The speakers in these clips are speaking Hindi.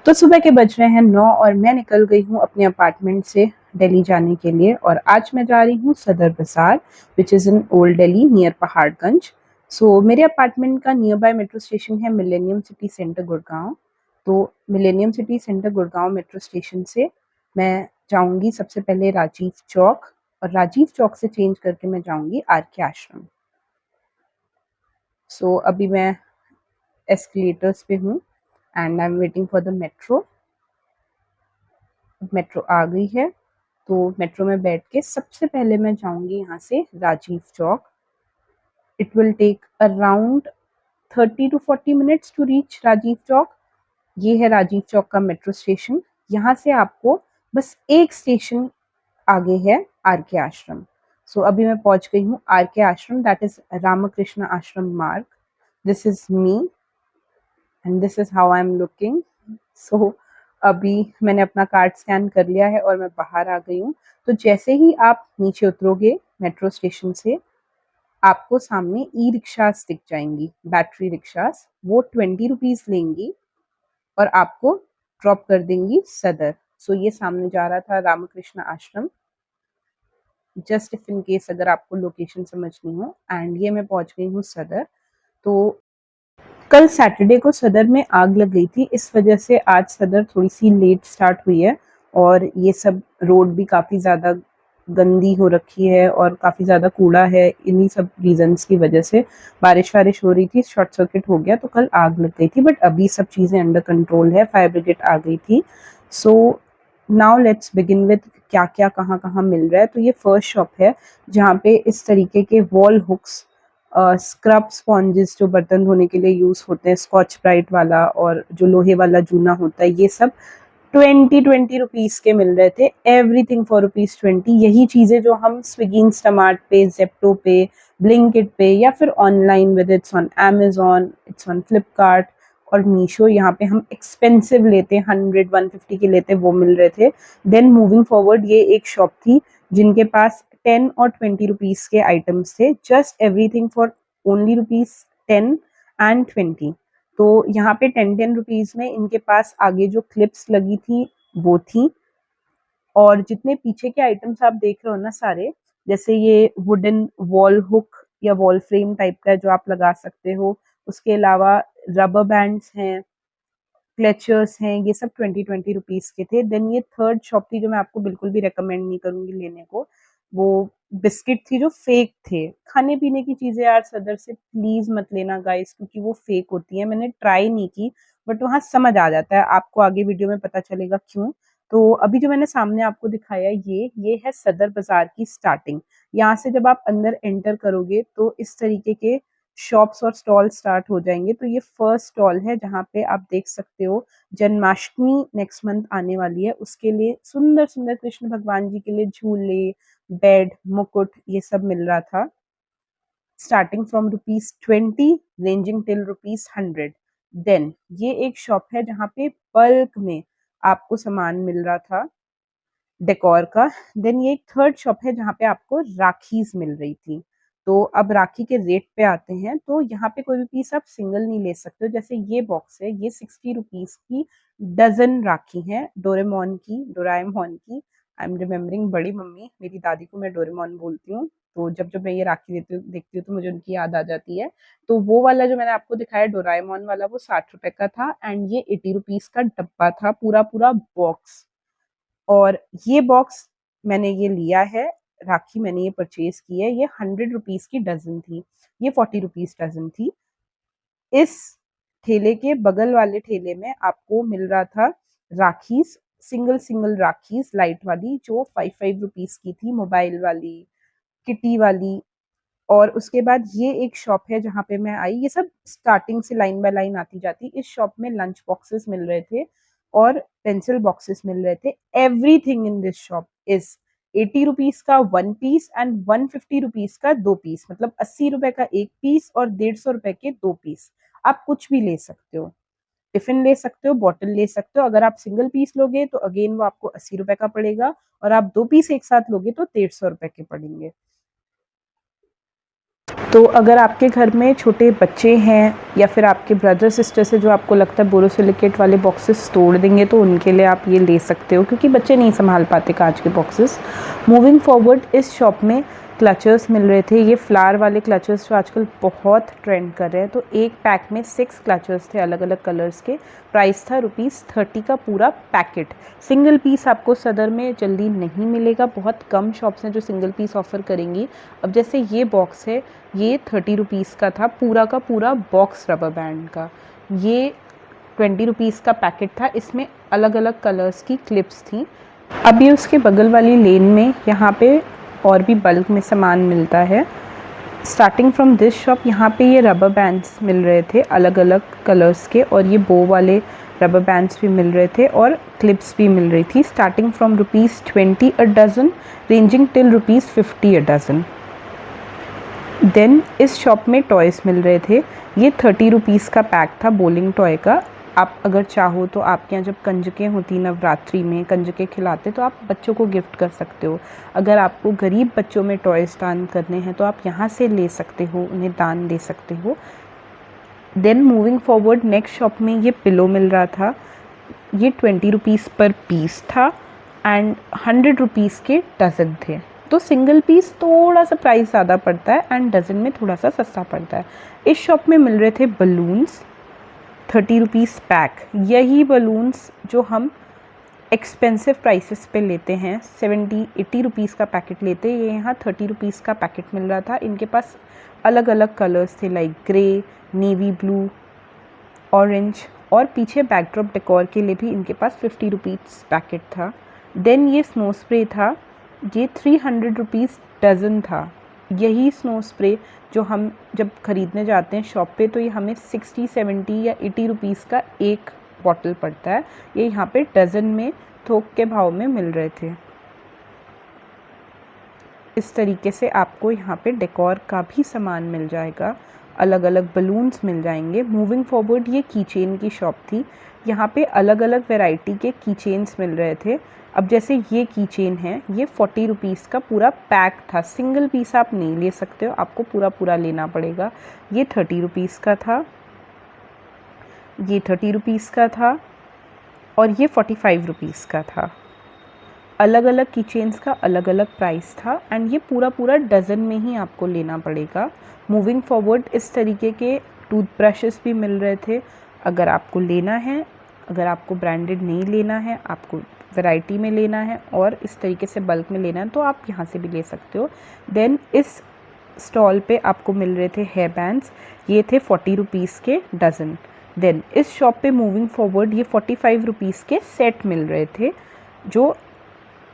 तो सुबह के बज रहे हैं 9 और मैं निकल गई हूँ अपने अपार्टमेंट से दिल्ली जाने के लिए और आज मैं जा रही हूँ Sadar Bazaar which is in old Delhi near Paharganj. So मेरे अपार्टमेंट का नियर बाय मेट्रो स्टेशन है मिलेनियम सिटी सेंटर गुड़गाँव। तो millennium city centre Gurgaon metro station से मैं जाऊँगी सबसे पहले राजीव चौक और राजीव चौक से चेंज करके मैं जाऊँगी आर के आश्रम। सो अभी मैं एस्केलेटर्स पे हूँ and I am waiting for the metro. Metro आ गई है तो मेट्रो में बैठ के सबसे पहले मैं जाऊंगी यहाँ से Rajiv Chowk. It will take around 30 to 40 minutes to reach Rajiv Chowk. ये है राजीव चौक का मेट्रो स्टेशन। यहाँ से आपको बस एक स्टेशन आगे है आर के आश्रम। सो अभी मैं पहुंच गई हूँ आर के आश्रम, that is Ramakrishna Ashram Marg. This is me and this is how I am looking. So अभी मैंने अपना कार्ड स्कैन कर लिया है और मैं बाहर आ गई हूँ। तो जैसे ही आप नीचे उतरोगे मेट्रो स्टेशन से, आपको सामने ई रिक्शास दिख जाएंगी, बैटरी रिक्शास। वो 20 रुपीज़ लेंगी और आपको ड्रॉप कर देंगी सदर। सो ये सामने जा रहा था रामकृष्ण आश्रम, जस्ट इफ इन केस अगर आपको लोकेशन समझनी हो। एंड ये मैं पहुंच गई हूँ सदर। तो कल सैटरडे को सदर में आग लग गई थी, इस वजह से आज सदर थोड़ी सी लेट स्टार्ट हुई है और ये सब रोड भी काफ़ी ज़्यादा गंदी हो रखी है और काफ़ी ज़्यादा कूड़ा है। इन्हीं सब रीजंस की वजह से बारिश वारिश हो रही थी, शॉर्ट सर्किट हो गया तो कल आग लग गई थी। बट अभी सब चीज़ें अंडर कंट्रोल है, फायर ब्रिगेड आ गई थी। So now let's begin with क्या क्या कहाँ कहाँ मिल रहा है। तो ये फर्स्ट शॉप है जहाँ पे इस तरीके के वॉल हुक्स, स्क्रब स्पॉन्जेस जो बर्तन धोने के लिए यूज़ होते हैं, स्कॉच ब्राइट वाला और जो लोहे वाला जूना होता है, ये सब 20 रुपीज़ के मिल रहे थे। Everything for ₹20। यही चीज़ें जो हम स्विगी इंस्टामार्ट पे, जेप्टो पे, ब्लिंकिट पे या फिर online with its on Amazon, it's on Flipkart और मीशो, यहाँ पे हम एक्सपेंसिव लेते हैं, 100-150 के लेते, वो मिल रहे थे। देन मूविंग फॉरवर्ड ये एक शॉप थी जिनके पास 10 और 20 रुपीज़ के आइटम्स थे, just everything for only ₹10 and 20। तो यहाँ पे 10-10 रुपीज़ में इनके पास आगे जो क्लिप्स लगी थी वो थी, और जितने पीछे के आइटम्स आप देख रहे हो ना सारे, जैसे ये वुडन वॉल हुक या वॉल फ्रेम टाइप का है जो आप लगा सकते हो, उसके अलावा रबर बैंड्स हैं, क्लेचर्स हैं, ये सब 20-20 रुपीज़ के थे। देन ये थर्ड शॉप थी जो मैं आपको बिल्कुल भी रेकमेंड नहीं करूँगी लेने को। वो बिस्किट थी जो फेक थे। खाने पीने की चीज़ें यार सदर से प्लीज़ मत लेना गाइस, क्योंकि वो फेक होती हैं। मैंने ट्राई नहीं की बट वहाँ समझ आ जाता है, आपको आगे वीडियो में पता चलेगा क्यों। तो अभी जो मैंने सामने आपको दिखाया ये है सदर बाज़ार की स्टार्टिंग। यहाँ से जब आप अंदर एंटर करोगे तो इस तरीके के शॉप्स और स्टॉल स्टार्ट हो जाएंगे। तो ये फर्स्ट स्टॉल है जहाँ पे आप देख सकते हो जन्माष्टमी नेक्स्ट मंथ आने वाली है, उसके लिए सुंदर सुंदर कृष्ण भगवान जी के लिए झूले, बेड, मुकुट, ये सब मिल रहा था, starting from ₹20 ranging till ₹100। Then ये एक शॉप है जहाँ पे बल्क में आपको सामान मिल रहा था डेकोर का। देन ये एक थर्ड शॉप है जहाँ पे आपको राखीज़ मिल रही थी। तो अब राखी के रेट पे आते हैं, तो यहाँ पे कोई भी पीस आप सिंगल नहीं ले सकते हो। जैसे ये बॉक्स है, ये 60 रुपीज़ की डज़न राखी है, डोराएमोन की। आई एम रिमेंबरिंग बड़ी मम्मी, मेरी दादी को मैं डोरेमोन बोलती हूँ, तो जब-जब मैं ये राखी देखती हूँ तो मुझे उनकी याद आ जाती है। तो वो वाला जो मैंने आपको दिखाया डोराएमोन वाला, वो ₹60 का था एंड ये ₹80 का डब्बा था, पूरा-पूरा बॉक्स। और ये बॉक्स मैंने ये लिया है, राखी मैंने ये परचेज़ की है, ये ₹100 की डज़न थी, ये ₹40 डज़न थी। इस ठेले के बगल वाले ठेले में आपको मिल रहा था राखीज़, सिंगल-सिंगल राखीज़ लाइट वाली जो 5-5 रुपीज़ की थी, मोबाइल वाली, किटी वाली। और उसके बाद ये एक शॉप है जहाँ पे मैं आई, ये सब स्टार्टिंग से लाइन बाय लाइन आती जाती। इस शॉप में लंच बॉक्सेस मिल रहे थे और पेंसिल बॉक्सेस मिल रहे थे। Everything in this shop is ₹80 का 1 पीस एंड ₹150 का 2 पीस, मतलब ₹80 का 1 पीस और ₹150 के 2 पीस। आप कुछ भी ले सकते हो, टिफिन ले सकते हो, बॉटल ले सकते हो। अगर आप सिंगल पीस लोगे तो अगेन वो आपको ₹80 का पड़ेगा और आप 2 पीस एक साथ लोगे तो ₹150 के पड़ेंगे। तो अगर आपके घर में छोटे बच्चे हैं या फिर आपके ब्रदर सिस्टर से जो आपको लगता है बोरोसिलिकेट वाले बॉक्सेस तोड़ देंगे, तो उनके लिए आप ये ले सकते हो, क्योंकि बच्चे नहीं संभाल पाते कांच के बॉक्सेस। मूविंग फॉरवर्ड, इस शॉप में क्लचर्स मिल रहे थे, ये फ्लावर वाले क्लचर्स जो आजकल बहुत ट्रेंड कर रहे हैं। तो एक पैक में 6 क्लचर्स थे अलग अलग कलर्स के। प्राइस था ₹30 का पूरा पैकेट। सिंगल पीस आपको सदर में जल्दी नहीं मिलेगा, बहुत कम शॉप्स हैं जो सिंगल पीस ऑफ़र करेंगी। अब जैसे ये बॉक्स है, ये ₹30 का था, पूरा का पूरा बॉक्स रबर बैंड का। ये ₹20 का पैकेट था, इसमें अलग अलग कलर्स की क्लिप्स थी। अब ये उसके बगल वाली लेन में यहाँ पे और भी बल्क में सामान मिलता है। स्टार्टिंग फ्रॉम दिस शॉप, यहाँ पे ये रबर बैंड्स मिल रहे थे अलग अलग कलर्स के, और ये बो वाले रबर बैंड्स भी मिल रहे थे और क्लिप्स भी मिल रही थी। Starting from ₹20 a dozen, ranging till ₹50 a dozen. Then इस शॉप में टॉयज़ मिल रहे थे। ये ₹30 का पैक था बोलिंग टॉय का। आप अगर चाहो तो आपके यहाँ जब कंजकें होती नवरात्रि में कंजकें खिलाते, तो आप बच्चों को गिफ्ट कर सकते हो। अगर आपको गरीब बच्चों में टॉयज़ दान करने हैं तो आप यहाँ से ले सकते हो, उन्हें दान दे सकते हो। Then moving forward, next shop में ये पिलो मिल रहा था। ये ₹20 पर पीस था एंड ₹100 के डज़न थे। तो सिंगल पीस थोड़ा सा प्राइस ज़्यादा पड़ता है एंड डज़न में थोड़ा सा सस्ता पड़ता है। इस शॉप में मिल रहे थे बलून्स, ₹30 पैक। यही बलून्स जो हम एक्सपेंसिव प्राइसेस पे लेते हैं, ₹70-80 का पैकेट लेते हैं, ये यहाँ ₹30 का पैकेट मिल रहा था। इनके पास अलग अलग कलर्स थे, like grey, navy blue, orange, और पीछे बैकड्रॉप डेकोर के लिए भी इनके पास ₹50 पैकेट था। देन ये स्नो स्प्रे था, ये ₹300 डज़न था। यही स्नो स्प्रे जो हम जब ख़रीदने जाते हैं शॉप पे, तो ये हमें 60, 70 या ₹80 का एक बॉटल पड़ता है। ये यहाँ पे डज़न में थोक के भाव में मिल रहे थे। इस तरीके से आपको यहाँ पे डेकोर का भी सामान मिल जाएगा, अलग अलग बलून्स मिल जाएंगे। मूविंग फॉरवर्ड, ये कीचेन की शॉप थी। यहाँ पे अलग अलग वैरायटी के कीचेन्स मिल रहे थे। अब जैसे ये कीचेन है, ये ₹40 का पूरा पैक था, सिंगल पीस आप नहीं ले सकते हो, आपको पूरा पूरा लेना पड़ेगा। ये ₹30 का था, ये ₹30 का था, और ये ₹45 का था। अलग अलग कीचेन्स का अलग अलग प्राइस था एंड ये पूरा पूरा डज़न में ही आपको लेना पड़ेगा। मूविंग फॉरवर्ड, इस तरीके के टूथब्रशेस भी मिल रहे थे। अगर आपको लेना है, अगर आपको ब्रांडेड नहीं लेना है, आपको वैरायटी में लेना है और इस तरीके से बल्क में लेना है, तो आप यहाँ से भी ले सकते हो। देन इस स्टॉल पे आपको मिल रहे थे हेयर बैंड्स, ये थे ₹40 के डज़न। देन इस शॉप पे मूविंग फॉरवर्ड, ये ₹45 के सेट मिल रहे थे, जो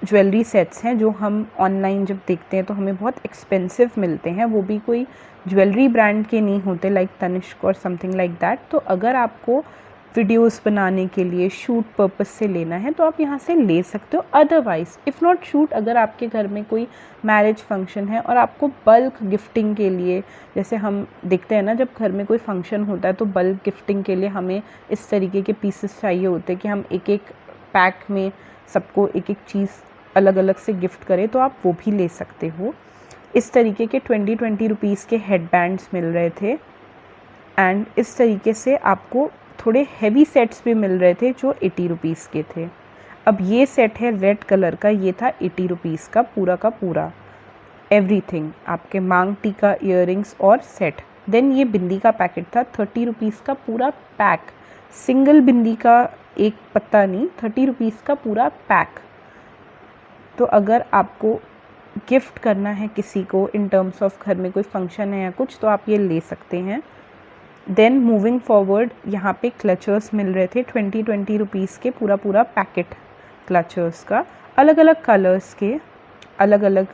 ज्वेलरी सेट्स हैं जो हम ऑनलाइन जब देखते हैं तो हमें बहुत एक्सपेंसिव मिलते हैं, वो भी कोई ज्वेलरी ब्रांड के नहीं होते, लाइक तनिष्क और समथिंग लाइक दैट। तो अगर आपको वीडियोस बनाने के लिए शूट पर्पस से लेना है तो आप यहाँ से ले सकते हो। अदरवाइज़ इफ़ नॉट शूट, अगर आपके घर में कोई मैरिज फंक्शन है और आपको बल्क गिफ्टिंग के लिए, जैसे हम देखते हैं ना जब घर में कोई फंक्शन होता है तो बल्क गिफ्टिंग के लिए हमें इस तरीके के पीसेस चाहिए होते हैं कि हम एक एक पैक में सबको एक एक चीज़ अलग अलग से गिफ्ट करें, तो आप वो भी ले सकते हो। इस तरीके के ₹20 के हेडबैंड्स मिल रहे थे एंड इस तरीके से आपको थोड़े हैवी सेट्स भी मिल रहे थे जो ₹80 के थे। अब ये सेट है रेड कलर का, ये था ₹80 का पूरा एवरीथिंग, आपके मांग टीका, इयररिंग्स और सेट। देन ये बिंदी का पैकेट था, ₹30 का पूरा पैक, सिंगल बिंदी का एक पत्ता नहीं, ₹30 का पूरा पैक। तो अगर आपको गिफ्ट करना है किसी को इन टर्म्स ऑफ घर में कोई फंक्शन है या कुछ, तो आप ये ले सकते हैं। देन मूविंग फॉरवर्ड, यहाँ पे क्लचर्स मिल रहे थे ₹20 के पूरा पैकेट क्लचर्स का, अलग अलग कलर्स के, अलग अलग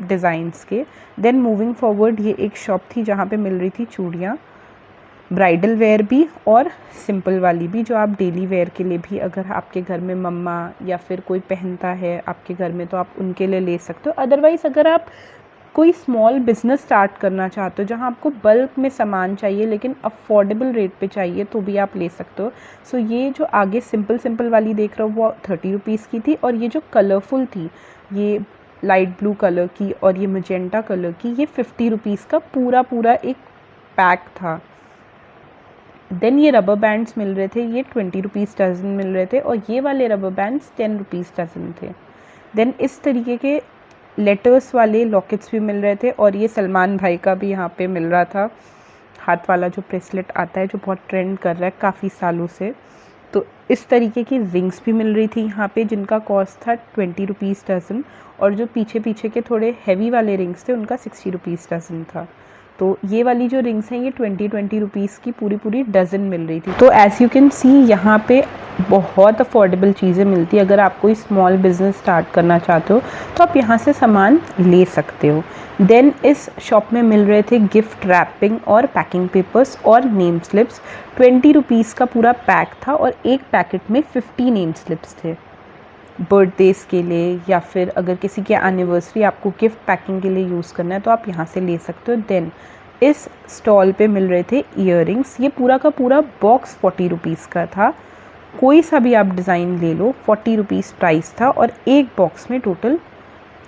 डिज़ाइंस के। देन मूविंग फॉरवर्ड, ये एक शॉप थी जहाँ पे मिल रही थी चूड़ियाँ, ब्राइडल वेयर भी और सिंपल वाली भी, जो आप डेली वेयर के लिए भी, अगर आपके घर में मम्मा या फिर कोई पहनता है आपके घर में तो आप उनके लिए ले सकते हो। अदरवाइज़ अगर आप कोई स्मॉल बिज़नेस स्टार्ट करना चाहते हो जहाँ आपको बल्क में सामान चाहिए लेकिन अफोर्डेबल रेट पे चाहिए, तो भी आप ले सकते हो। सो ये जो आगे सिंपल वाली देख रहे हो वो ₹30 की थी, और ये जो कलरफुल थी, ये लाइट ब्लू कलर की और ये मजेंटा कलर की, ये 50 रुपीज़ का पूरा पूरा एक पैक था। देन ये रबर बैंड्स मिल रहे थे, ये 20 रुपीज़ डज़न मिल रहे थे, और ये वाले रबर बैंड्स 10 रुपीज़ डज़न थे। देन इस तरीके के लेटर्स वाले लॉकेट्स भी मिल रहे थे, और ये सलमान भाई का भी यहाँ पे मिल रहा था, हाथ वाला जो ब्रेसलेट आता है जो बहुत ट्रेंड कर रहा है काफ़ी सालों से। तो इस तरीके की रिंग्स भी मिल रही थी यहाँ पे, जिनका कॉस्ट था 20 रुपीज़ डज़न, और जो पीछे पीछे के थोड़े हैवी वाले रिंग्स थे उनका 60 रुपीज़ डज़न था। तो ये वाली जो रिंग्स हैं ये 20 रुपीज़ की पूरी पूरी डज़न मिल रही थी। तो एज़ यू कैन सी यहाँ पे बहुत अफोर्डेबल चीज़ें मिलती है। अगर आप कोई स्मॉल बिज़नेस स्टार्ट करना चाहते हो तो आप यहाँ से सामान ले सकते हो। देन इस शॉप में मिल रहे थे गिफ्ट रैपिंग और पैकिंग पेपर्स और नेम स्लिप्स। 20 रुपीज़ का पूरा पैक था, और एक पैकेट में 50 नेम स्लिप्स थे बर्थडेज़ के लिए, या फिर अगर किसी के एनिवर्सरी आपको गिफ्ट पैकिंग के लिए यूज़ करना है तो आप यहाँ से ले सकते हो। देन इस स्टॉल पे मिल रहे थे ईयरिंग्स। ये पूरा का पूरा बॉक्स 40 रुपीज़ का था, कोई सा भी आप डिज़ाइन ले लो, 40 रुपीज़ प्राइस था, और एक बॉक्स में टोटल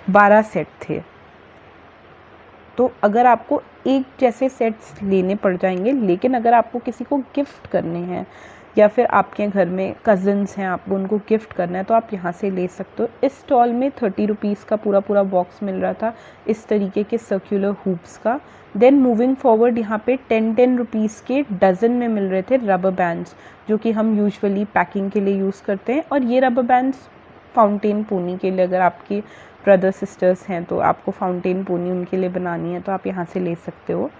12 सेट थे। तो अगर आपको एक जैसे सेट्स लेने पड़ जाएंगे, लेकिन अगर आपको किसी को गिफ्ट करने हैं या फिर आपके घर में कज़न्स हैं, आपको उनको गिफ्ट करना है, तो आप यहाँ से ले सकते हो। इस स्टॉल में 30 रुपीज़ का पूरा पूरा बॉक्स मिल रहा था इस तरीके के सर्कुलर हुप्स का। देन मूविंग फॉरवर्ड यहाँ पे 10 रुपीज़ के डज़न में मिल रहे थे रबर बैंड्स, जो कि हम यूजुअली पैकिंग के लिए यूज़ करते हैं। और ये रबर बैंड्स फाउंटेन पोनी के लिए, अगर आपके ब्रदर सिस्टर्स हैं तो आपको फाउंटेन पोनी उनके लिए बनानी है तो आप यहाँ से ले सकते हो।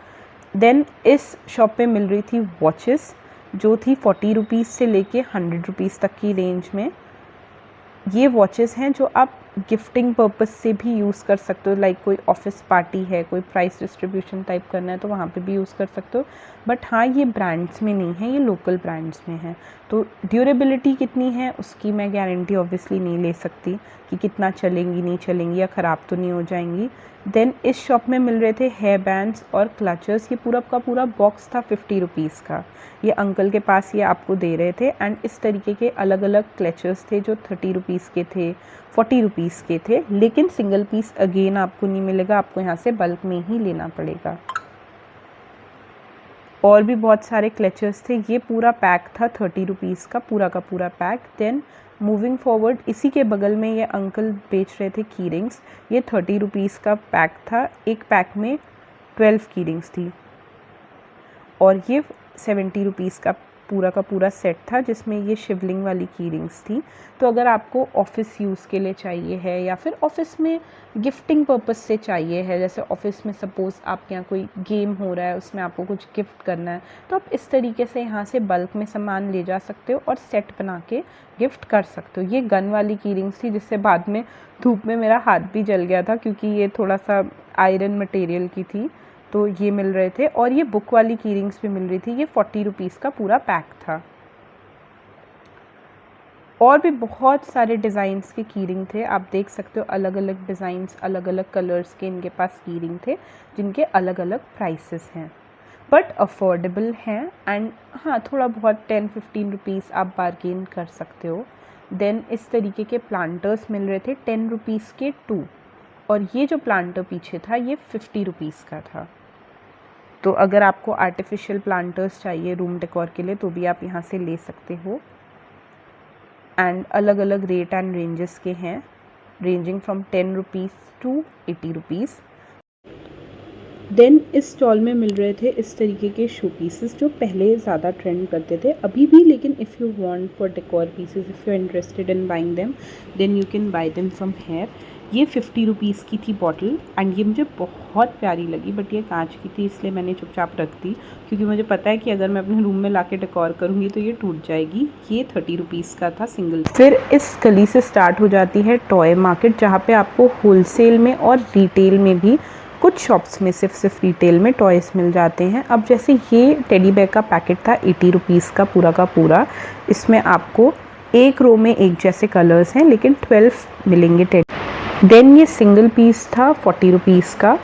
देन इस शॉप पे मिल रही थी वॉचेस, जो थी 40 रुपीज़ से लेके 100 रुपीज़ तक की रेंज में। ये वॉचेस हैं जो आप गिफ्टिंग पर्पस से भी यूज़ कर सकते हो, लाइक कोई ऑफिस पार्टी है, कोई प्राइस डिस्ट्रीब्यूशन टाइप करना है तो वहाँ पे भी यूज़ कर सकते हो। बट हाँ, ये ब्रांड्स में नहीं है, ये लोकल ब्रांड्स में है। तो ड्यूरेबिलिटी कितनी है उसकी मैं गारंटी ऑब्वियसली नहीं ले सकती कि कितना चलेंगी नहीं चलेंगी या ख़राब तो नहीं हो जाएंगी। देन इस शॉप में मिल रहे थे हेयर बैंड्स और क्लचर्स। ये पूरा का पूरा बॉक्स था 50 रुपीज़ का। ये अंकल के पास ये आपको दे रहे थे, एंड इस तरीके के अलग अलग क्लचर्स थे जो 30 रुपीज़ के थे, 40 रुपीज़ के थे, लेकिन सिंगल पीस अगेन आपको नहीं मिलेगा, आपको यहाँ से बल्क में ही लेना पड़ेगा। और भी बहुत सारे क्लचर्स थे। ये पूरा पैक था 30 रुपीज़ का पूरा पैक। देन मूविंग फॉरवर्ड इसी के बगल में ये अंकल बेच रहे थे की रिंग्स। ये 30 रुपीज़ का पैक था, एक पैक में 12 की रिंग्स थी, और ये 70 रुपीज़ का पूरा सेट था जिसमें ये शिवलिंग वाली की रिंग्स थी। तो अगर आपको ऑफिस यूज़ के लिए चाहिए है या फिर ऑफिस में गिफ्टिंग पर्पस से चाहिए है, जैसे ऑफिस में सपोज़ आपके यहाँ कोई गेम हो रहा है उसमें आपको कुछ गिफ्ट करना है, तो आप इस तरीके से यहाँ से बल्क में सामान ले जा सकते हो और सेट बना के गिफ्ट कर सकते हो। ये गन वाली की रिंग्स थी जिससे बाद में धूप में मेरा हाथ भी जल गया था, क्योंकि ये थोड़ा सा आयरन मटेरियल की थी, तो ये मिल रहे थे। और ये बुक वाली की रिंग्स भी मिल रही थी, ये 40 रुपीज़ का पूरा पैक था। और भी बहुत सारे डिज़ाइंस के की रिंग थे, आप देख सकते हो अलग अलग डिज़ाइंस, अलग अलग कलर्स के इनके पास की रिंग थे, जिनके अलग अलग प्राइसेस हैं, बट अफोर्डेबल हैं। एंड हाँ, थोड़ा बहुत 10-15 रुपीज़ आप बार्गेन कर सकते हो। देन इस तरीके के प्लांटर्स मिल रहे थे 10 रुपीज़ के 2, और ये जो प्लांटर पीछे था ये 50 रुपीज़ का था। तो अगर आपको आर्टिफिशियल प्लांटर्स चाहिए रूम डेकोर के लिए तो भी आप यहाँ से ले सकते हो। एंड अलग अलग रेट एंड रेंजेस के हैं, ranging from 10 rupees to 80 rupees. Then इस स्टॉल में मिल रहे थे इस तरीके के शो पीसेस जो पहले ज़्यादा ट्रेंड करते थे, अभी भी, लेकिन if you want for decor pieces, if you are interested in buying them, then you can buy them from here. ये 50 रुपीज़ की थी बॉटल, एंड ये मुझे बहुत प्यारी लगी, बट ये कांच की थी इसलिए मैंने चुपचाप रख दी, क्योंकि मुझे पता है कि अगर मैं अपने रूम में लाके डेकोर करूँगी तो ये टूट जाएगी। ये 30 रुपीज़ का था सिंगल। फिर इस गली से स्टार्ट हो जाती है टॉय मार्केट, जहाँ पे आपको होलसेल में और रिटेल में भी, कुछ शॉप्स में सिर्फ रिटेल में टॉयज़ मिल जाते हैं। अब जैसे ये टेडी बेयर का पैकेट था 80 रुपीज़ का पूरा, इसमें आपको एक रो में एक जैसे कलर्स हैं, लेकिन 12 मिलेंगे टेडी। देन ये सिंगल पीस था 40 रुपीज़ का।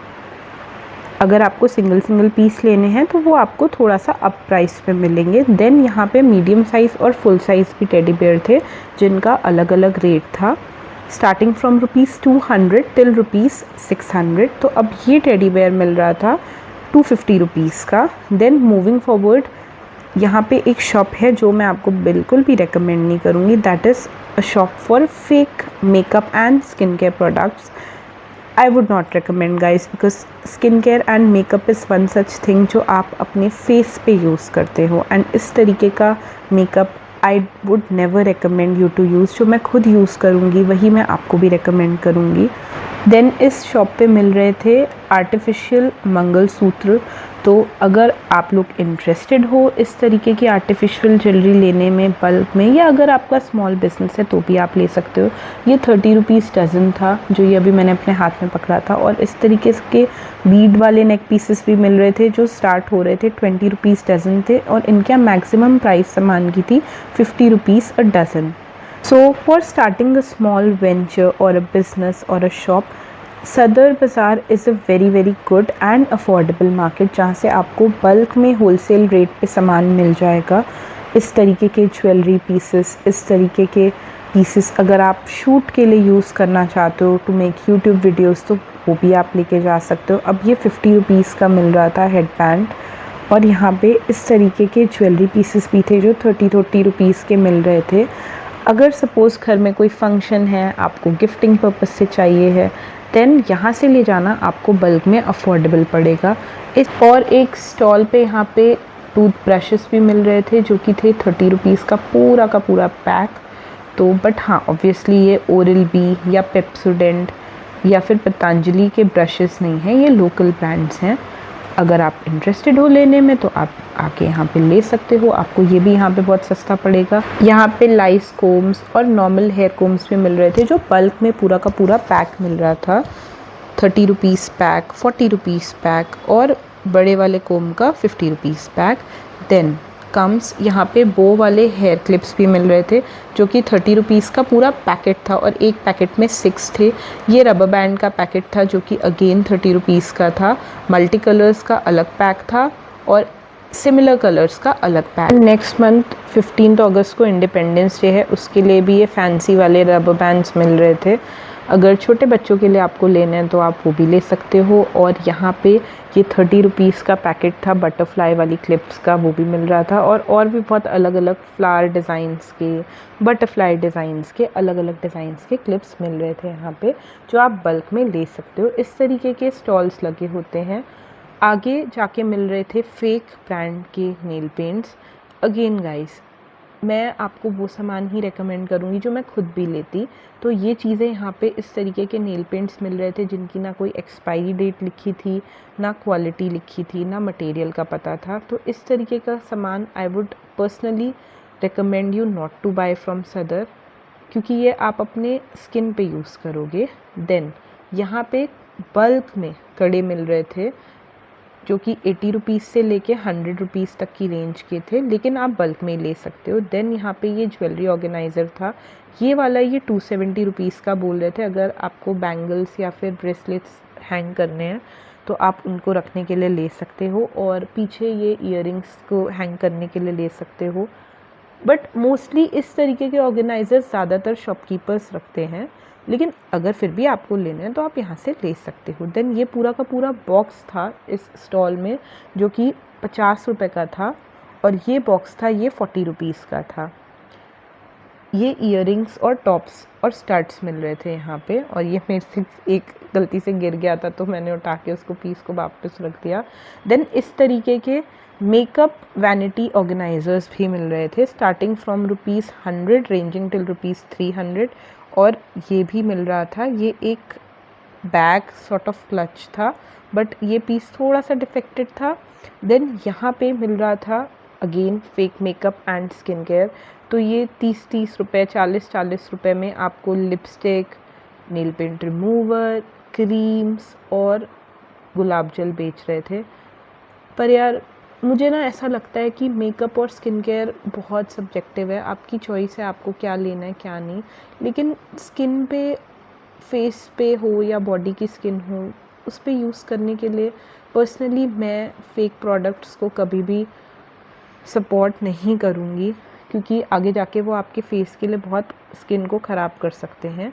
अगर आपको सिंगल पीस लेने हैं तो वो आपको थोड़ा सा अप प्राइस पे मिलेंगे। देन यहाँ पे मीडियम साइज़ और फुल साइज़ भी टेडी बेयर थे, जिनका अलग अलग रेट था। Starting from ₹200 till ₹600। तो अब ये टेडी बेयर मिल रहा था ₹250 का। देन मूविंग फॉरवर्ड, यहाँ पे एक शॉप है जो मैं आपको बिल्कुल भी रेकमेंड नहीं करूँगी, that is a shop for fake makeup and skin care products. I would not recommend guys, because skin care and makeup is one such thing जो आप अपने फेस पे यूज़ करते हो, एंड इस तरीके का makeup I would never recommend you to use. जो मैं खुद यूज़ करूँगी वही मैं आपको भी रिकमेंड करूँगी। देन इस शॉप पे मिल रहे थे आर्टिफिशियल मंगलसूत्र। तो अगर आप लोग इंटरेस्टेड हो इस तरीके की आर्टिफिशियल ज्वेलरी लेने में बल्क में, या अगर आपका स्मॉल बिजनेस है तो भी आप ले सकते हो। ये 30 रुपीज़ डज़न था जो ये अभी मैंने अपने हाथ में पकड़ा था। और इस तरीके के बीड वाले नेक पीसेस भी मिल रहे थे जो स्टार्ट हो रहे थे 20 रुपीज़ डज़न थे, और इनका मैक्सिमम प्राइस सामान की थी 50 rupees a dozen. So for starting a small venture or a business or a shop, सदर बाज़ार is a very good and affordable market, जहाँ से आपको बल्क में होलसेल रेट पे सामान मिल जाएगा। इस तरीके के ज्वेलरी पीसेस, इस तरीके के पीसेस अगर आप शूट के लिए यूज़ करना चाहते हो टू मेक यूट्यूब वीडियोस, तो वो भी आप लेके जा सकते हो। अब ये 50 रुपीज़ का मिल रहा था हेड बैंड, और यहाँ पे इस तरीके के ज्वेलरी पीसेस भी थे जो 30 रुपीज़ के मिल रहे थे। अगर सपोज़ घर में कोई फंक्शन है, आपको गिफ्टिंग पर्पस से चाहिए है, देन यहाँ से ले जाना आपको बल्क में अफोर्डेबल पड़ेगा। इस और एक स्टॉल पे यहाँ पे टूथ ब्रशेस भी मिल रहे थे जो कि थे 30 रुपीज़ का पूरा पैक। तो बट हाँ, ऑब्वियसली ये ओरल बी या पेप्सोडेंट या फिर पतंजलि के ब्रशेस नहीं हैं, ये लोकल ब्रांड्स हैं। अगर आप इंटरेस्टेड हो लेने में तो आप आके यहाँ पे ले सकते हो, आपको ये भी यहाँ पे बहुत सस्ता पड़ेगा। यहाँ पे लाइस कोम्स और नॉर्मल हेयर कोम्स भी मिल रहे थे जो बल्क में पूरा का पूरा पैक मिल रहा था। 30 रुपीज़ पैक, 40 रुपीज़ पैक, और बड़े वाले कोम का 50 रुपीज़ पैक। देन कम्स यहाँ पे बो वाले हेयर क्लिप्स भी मिल रहे थे जो कि 30 रुपीज़ का पूरा पैकेट था, और एक पैकेट में 6 थे। ये रबर बैंड का पैकेट था जो कि अगेन 30 रुपीज़ का था। मल्टी कलर्स का अलग पैक था और सिमिलर कलर्स का अलग पैक। नेक्स्ट मंथ 15 अगस्त को इंडिपेंडेंस डे है, उसके लिए भी ये फैंसी वाले रबर बैंड्स मिल रहे थे। अगर छोटे बच्चों के लिए आपको लेने हैं तो आप वो भी ले सकते हो। और यहाँ पे ये 30 रुपीज़ का पैकेट था बटरफ्लाई वाली क्लिप्स का, वो भी मिल रहा था। और भी बहुत अलग अलग फ्लावर डिज़ाइंस के, बटरफ्लाई डिज़ाइंस के, अलग अलग डिज़ाइंस के क्लिप्स मिल रहे थे यहाँ पे, जो आप बल्क में ले सकते हो। इस तरीके के स्टॉल्स लगे होते हैं। आगे जाके मिल रहे थे फेक ब्रांड के नेल पेंट्स। अगेन गाइस, मैं आपको वो सामान ही रेकमेंड करूँगी जो मैं खुद भी लेती। तो ये चीज़ें यहाँ पे इस तरीके के नेल पेंट्स मिल रहे थे जिनकी ना कोई एक्सपायरी डेट लिखी थी, ना क्वालिटी लिखी थी, ना मटेरियल का पता था। तो इस तरीके का सामान I would personally recommend you not to buy from Sadar, क्योंकि ये आप अपने स्किन पे यूज़ करोगे। देन यहाँ पे बल्क में कड़े मिल रहे थे जो कि 80 रुपीज़ से लेके 100 रुपीज़ तक की रेंज के थे, लेकिन आप बल्क में ले सकते हो। देन यहाँ पे ये ज्वेलरी ऑर्गेनाइज़र था, ये वाला ये 270 रुपीज़ का बोल रहे थे। अगर आपको बैंगल्स या फिर ब्रेसलेट्स हैंग करने हैं तो आप उनको रखने के लिए ले सकते हो, और पीछे ये ईयरिंग्स को हैंग करने के लिए ले सकते हो। बट मोस्टली इस तरीके के ऑर्गेनाइज़र ज़्यादातर शॉपकीपर्स रखते हैं, लेकिन अगर फिर भी आपको लेना है तो आप यहाँ से ले सकते हो। देन ये पूरा का पूरा बॉक्स था इस स्टॉल में जो कि 50 रुपये का था, और ये बॉक्स था ये 40 रुपीज़ का था। ये ईयरिंग्स और टॉप्स और स्टड्स मिल रहे थे यहाँ पे, और ये मेरे से एक गलती से गिर गया था तो मैंने उठा के उसको पीस को वापस रख दिया। देन इस तरीके के मेकअप वैनिटी ऑर्गेनाइजर्स भी मिल रहे थे स्टार्टिंग फ्रॉम ₹100 रेंजिंग टिल ₹300, और ये भी मिल रहा था। ये एक बैग सॉर्ट ऑफ क्लच था, बट ये पीस थोड़ा सा डिफेक्टेड था। देन यहाँ पे मिल रहा था again fake makeup and skin care. तो ये 30 रुपये, 40 रुपये में आपको lipstick, nail paint remover, creams और गुलाब जल बेच रहे थे। पर यार मुझे ना ऐसा लगता है कि मेकअप और स्किन केयर बहुत सब्जेक्टिव है, आपकी चॉइस है आपको क्या लेना है क्या नहीं। लेकिन स्किन पे, फेस पे हो या बॉडी की स्किन हो, उस पे यूज़ करने के लिए पर्सनली मैं फेक प्रोडक्ट्स को कभी भी सपोर्ट नहीं करूँगी, क्योंकि आगे जाके वो आपके फेस के लिए बहुत स्किन को ख़राब कर सकते हैं।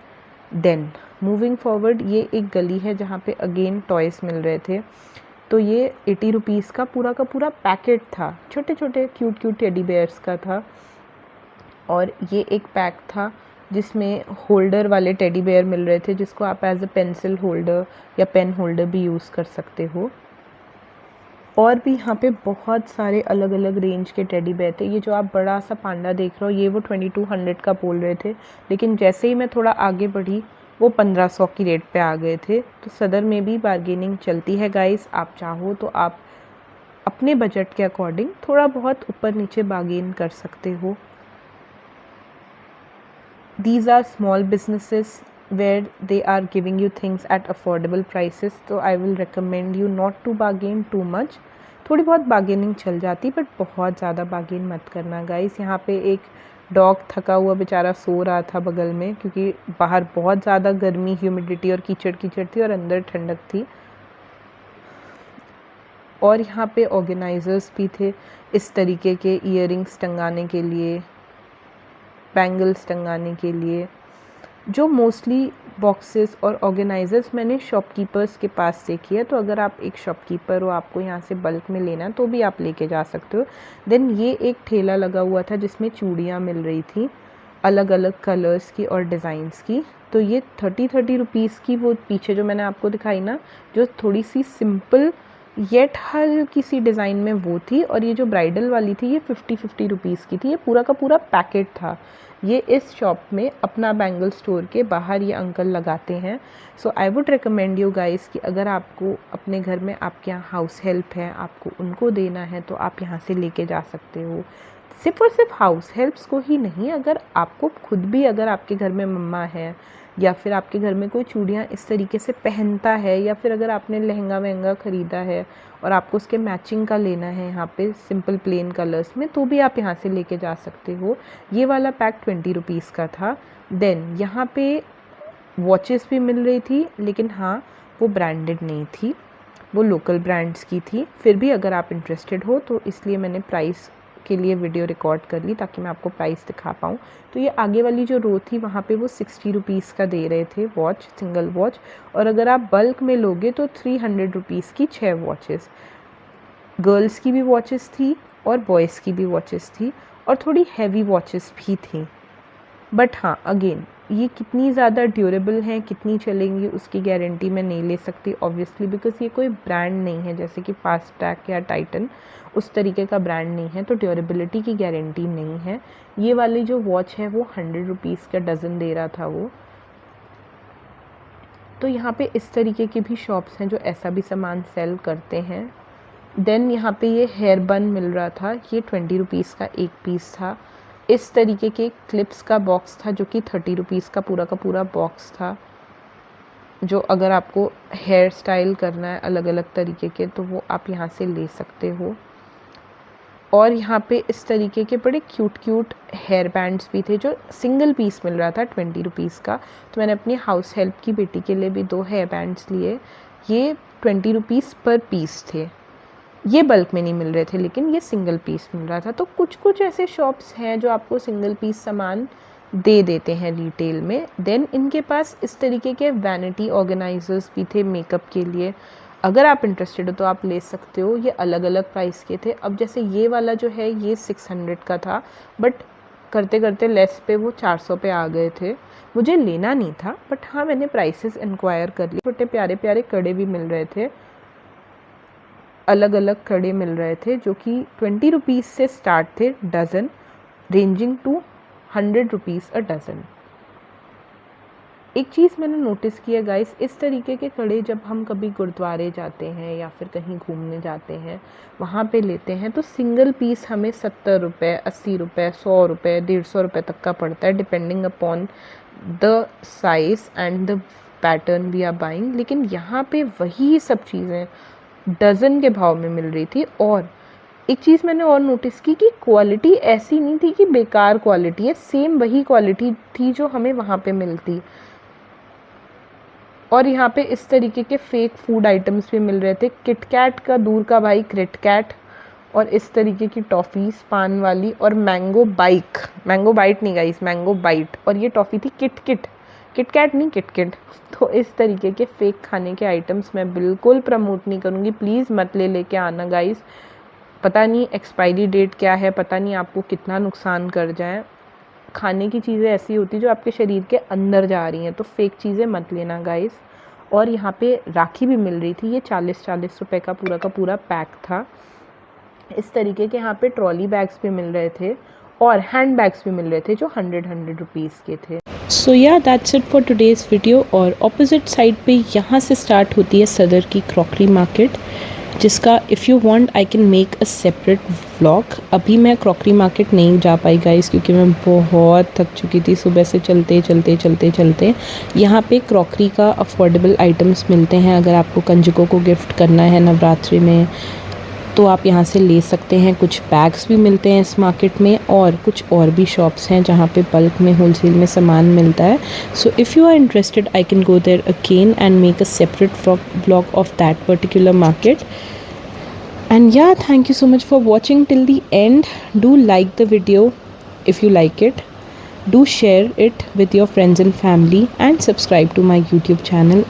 देन मूविंग फॉरवर्ड, ये एक गली है जहाँ पे अगेन टॉयज़ मिल रहे थे। तो ये 80 रुपीज़ का पूरा पैकेट था, छोटे छोटे क्यूट क्यूट टेडी बेयर्स का था। और ये एक पैक था जिसमें होल्डर वाले टेडी बेयर मिल रहे थे, जिसको आप एज अ पेंसिल होल्डर या पेन होल्डर भी यूज़ कर सकते हो। और भी यहाँ पे बहुत सारे अलग अलग रेंज के टेडी बेयर थे। ये जो आप बड़ा सा पांडा देख रहे हो, ये वो 2200 का बोल रहे थे, लेकिन जैसे ही मैं थोड़ा आगे बढ़ी वो 1500 की रेट पे आ गए थे। तो सदर में भी बार्गेनिंग चलती है गाइस, आप चाहो तो आप अपने बजट के अकॉर्डिंग थोड़ा बहुत ऊपर नीचे बार्गेन कर सकते हो। These are small businesses where they are giving you things at affordable prices, so I will recommend you not to bargain too much। थोड़ी बहुत बार्गेनिंग चल जाती, बट बहुत ज़्यादा बार्गेन मत करना गाइस। यहाँ पे एक डॉग थका हुआ बेचारा सो रहा था बगल में, क्योंकि बाहर बहुत ज़्यादा गर्मी, ह्यूमिडिटी और कीचड़ कीचड़ थी और अंदर ठंडक थी। और यहाँ पे ऑर्गेनाइजर्स भी थे इस तरीके के, ईयरिंग्स टंगाने के लिए, बैंगल्स टंगाने के लिए, जो मोस्टली बॉक्सेस और ऑर्गेनाइजर्स मैंने शॉपकीपर्स के पास से किया। तो अगर आप एक शॉपकीपर हो, आपको यहाँ से बल्क में लेना है, तो भी आप लेके जा सकते हो। देन ये एक ठेला लगा हुआ था जिसमें चूड़ियाँ मिल रही थी अलग अलग कलर्स की और डिज़ाइंस की। तो ये 30 रुपीज़ की, वो पीछे जो मैंने आपको दिखाई ना, जो थोड़ी सी सिंपल येट हल्की सी डिज़ाइन में वो थी। और ये जो ब्राइडल वाली थी, ये 50 रुपीज़ की थी। ये पूरा का पूरा पैकेट था। ये इस शॉप में अपना बैंगल स्टोर के बाहर ये अंकल लगाते हैं। So I would recommend you guys कि अगर आपको अपने घर में आपके यहाँ हाउस हेल्प है, आपको उनको देना है, तो आप यहाँ से लेके जा सकते हो। सिर्फ और सिर्फ हाउस हेल्प्स को ही नहीं, अगर आपको खुद भी, अगर आपके घर में मम्मा है या फिर आपके घर में कोई चूड़ियाँ इस तरीके से पहनता है, या फिर अगर आपने लहंगा वहंगा ख़रीदा है और आपको उसके मैचिंग का लेना है यहाँ पे सिंपल प्लेन कलर्स में, तो भी आप यहाँ से लेके जा सकते हो। ये वाला पैक 20 रुपीज़ का था। देन यहाँ पे वॉचेस भी मिल रही थी, लेकिन हाँ वो ब्रांडेड नहीं थी, वो लोकल ब्रांड्स की थी। फिर भी अगर आप इंटरेस्टेड हो तो इसलिए मैंने प्राइस के लिए वीडियो रिकॉर्ड कर ली ताकि मैं आपको प्राइस दिखा पाऊँ। तो ये आगे वाली जो रो थी वहाँ पे वो 60 रुपीज़ का दे रहे थे वॉच, सिंगल वॉच। और अगर आप बल्क में लोगे तो 300 रुपीज़ की 6 वॉचेस, गर्ल्स की भी वॉचेस थी और बॉयज़ की भी वॉचेस थी, और थोड़ी हैवी वॉचेस भी थी। बट हाँ, अगेन ये कितनी ज़्यादा ड्यूरेबल हैं, कितनी चलेंगी, उसकी गारंटी मैं नहीं ले सकती ऑब्वियसली, बिकॉज़ ये कोई ब्रांड नहीं है जैसे कि फास्टैग या टाइटन, उस तरीके का ब्रांड नहीं है, तो ड्यूरेबिलिटी की गारंटी नहीं है। ये वाली जो वॉच है वो 100 रुपीज़ का डज़न दे रहा था वो। तो यहाँ पे इस तरीके की भी शॉप्स हैं जो ऐसा भी सामान सेल करते हैं। देन यहाँ पे ये हेयर बन मिल रहा था, ये 20 रुपीज़ का एक पीस था। इस तरीके के क्लिप्स का बॉक्स था जो कि 30 रुपीज़ का पूरा बॉक्स था, जो अगर आपको हेयर स्टाइल करना है अलग अलग तरीके के तो वो आप यहाँ से ले सकते हो। और यहाँ पे इस तरीके के बड़े क्यूट हेयर बैंड्स भी थे जो सिंगल पीस मिल रहा था 20 रुपीज़ का। तो मैंने अपनी हाउस हेल्प की बेटी के लिए भी 2 हेयर बैंड्स लिए, ये 20 रुपीज़ पर पीस थे। ये बल्क में नहीं मिल रहे थे, लेकिन ये सिंगल पीस मिल रहा था। तो कुछ ऐसे शॉप्स हैं जो आपको सिंगल पीस सामान दे देते हैं रिटेल में। देन इनके पास इस तरीके के वैनिटी ऑर्गेनाइजर्स भी थे मेकअप के लिए, अगर आप इंटरेस्टेड हो तो आप ले सकते हो। ये अलग अलग प्राइस के थे। अब जैसे ये वाला जो है ये 600 का था, बट करते करते लेस पे वो 400 पे आ गए थे। मुझे लेना नहीं था, बट हाँ मैंने प्राइसेस इंक्वायर कर लिए। छोटे प्यारे प्यारे कड़े भी मिल रहे थे, अलग अलग कड़े मिल रहे थे जो कि 20 रुपीज़ से स्टार्ट थे dozen, ranging to 100 rupees a dozen. एक चीज़ मैंने नोटिस किया गाइस, इस तरीके के कड़े जब हम कभी गुरुद्वारे जाते हैं या फिर कहीं घूमने जाते हैं वहाँ पे लेते हैं तो सिंगल पीस हमें 70 रुपये, 80 रुपये, 100 रुपये, 150 रुपये तक का पड़ता है, depending upon the size and the pattern we are buying. लेकिन यहाँ पे वही सब चीज़ें डज़न के भाव में मिल रही थी। और एक चीज़ मैंने और नोटिस की कि क्वालिटी ऐसी नहीं थी कि बेकार क्वालिटी है, सेम वही क्वालिटी थी जो हमें वहाँ पे मिलती। और यहाँ पे इस तरीके के फेक फूड आइटम्स भी मिल रहे थे, किटकैट का दूर का भाई क्रिटकैट, और इस तरीके की टॉफ़ीज़ पान वाली, और मैंगो बाइट नहीं गाइस, मैंगो बाइट। और ये टॉफ़ी थी किट, किटकैट नहीं, किटकिट। तो इस तरीके के फेक खाने के आइटम्स मैं बिल्कुल प्रमोट नहीं करूँगी, प्लीज़ मत लेके आना गाइस। पता नहीं एक्सपायरी डेट क्या है, पता नहीं आपको कितना नुकसान कर जाए। खाने की चीज़ें ऐसी होती जो आपके शरीर के अंदर जा रही हैं, तो फेक चीज़ें मत लेना गाइस। और यहाँ पे राखी भी मिल रही थी, ये 40-40 रुपए का पूरा पैक था। इस तरीके के यहाँ पे ट्रॉली बैग्स भी मिल रहे थे और हैंड बैग्स भी मिल रहे थे जो 100 रुपीज़ के थे। सो या that's it for today's video. और ऑपोजिट साइड पे यहाँ से स्टार्ट होती है सदर की क्रॉकरी मार्केट, जिसका if you want I can make a separate vlog. अभी मैं क्रॉकरी मार्केट नहीं जा पाई गाइस, क्योंकि मैं बहुत थक चुकी थी सुबह से चलते। यहाँ पे क्रॉकरी का अफोर्डेबल आइटम्स मिलते हैं। अगर आपको कंजकों को गिफ्ट करना है नवरात्रि में तो आप यहाँ से ले सकते हैं। कुछ बैग्स भी मिलते हैं इस मार्केट में, और कुछ और भी शॉप्स हैं जहाँ पे बल्क में होलसेल में सामान मिलता है। So if you are interested I can go there again and make a separate vlog of that particular market. And yeah, thank you so much for watching till the end. Do like the video if you like it. Do share it with your friends and family and subscribe to my YouTube channel.